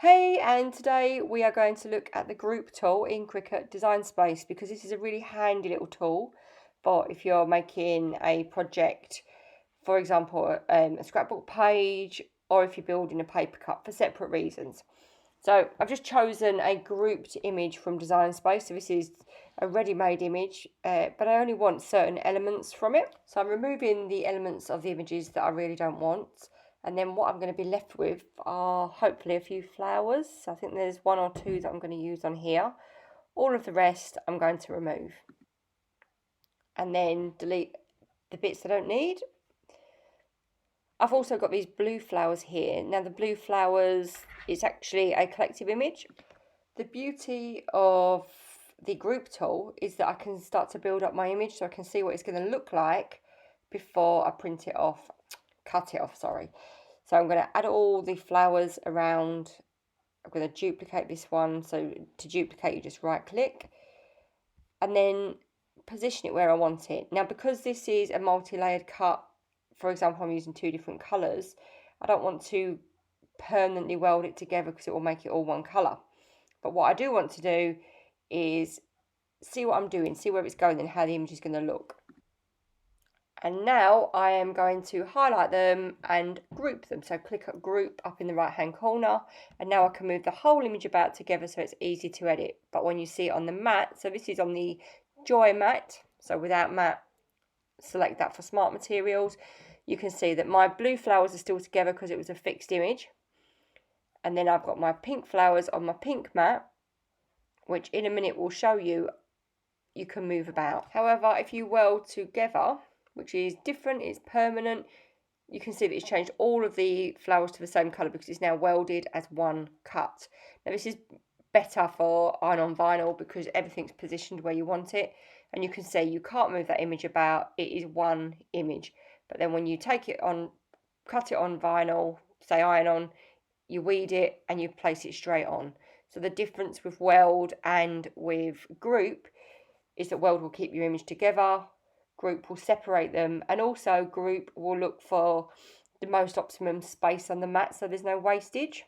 Hey, and today we are going to look at the group tool in Cricut Design Space because this is a really handy little tool for if you're making a project, for example, a scrapbook page, or if you're building a paper cut for separate reasons. So I've just chosen a grouped image from Design Space. So this is a ready-made image, but I only want certain elements from it. So I'm removing the elements of the images that I really don't want. And then what I'm going to be left with are hopefully a few flowers. So I think there's one or two that I'm going to use on here. All of the rest I'm going to remove. And then delete the bits I don't need. I've also got these blue flowers here. Now the blue flowers is actually a collective image. The beauty of the group tool is that I can start to build up my image so I can see what it's going to look like before I cut it off, sorry. So I'm going to add all the flowers around. I'm going to duplicate this one. So to duplicate, you just right click and then position it where I want it. Now, because this is a multi-layered cut, for example, I'm using two different colours, I don't want to permanently weld it together because it will make it all one colour. But what I do want to do is see what I'm doing, see where it's going and how the image is going to look. And now I am going to highlight them and group them. So click on group up in the right hand corner, and now I can move the whole image about together so it's easy to edit. But when you see it on the mat, so this is on the Joy mat, so without mat, select that for smart materials. You can see that my blue flowers are still together because it was a fixed image. And then I've got my pink flowers on my pink mat, which in a minute will show you can move about. However, if you weld together, which is different, it's permanent, you can see that it's changed all of the flowers to the same colour because it's now welded as one cut. Now this is better for iron-on vinyl because everything's positioned where you want it, and you can see you can't move that image about, it is one image. But then when you take it on, cut it on vinyl, say iron-on, you weed it and you place it straight on. So the difference with weld and with group is that weld will keep your image together, group will separate them, and also group will look for the most optimum space on the mat so there's no wastage.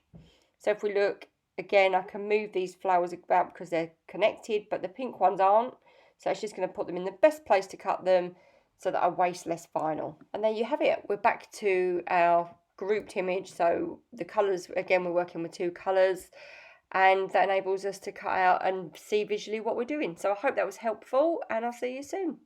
So if we look again, I can move these flowers about because they're connected, but the pink ones aren't. So it's just going to put them in the best place to cut them so that I waste less vinyl. And there you have it. We're back to our grouped image. So the colours, again, we're working with two colours, and that enables us to cut out and see visually what we're doing. So I hope that was helpful, and I'll see you soon.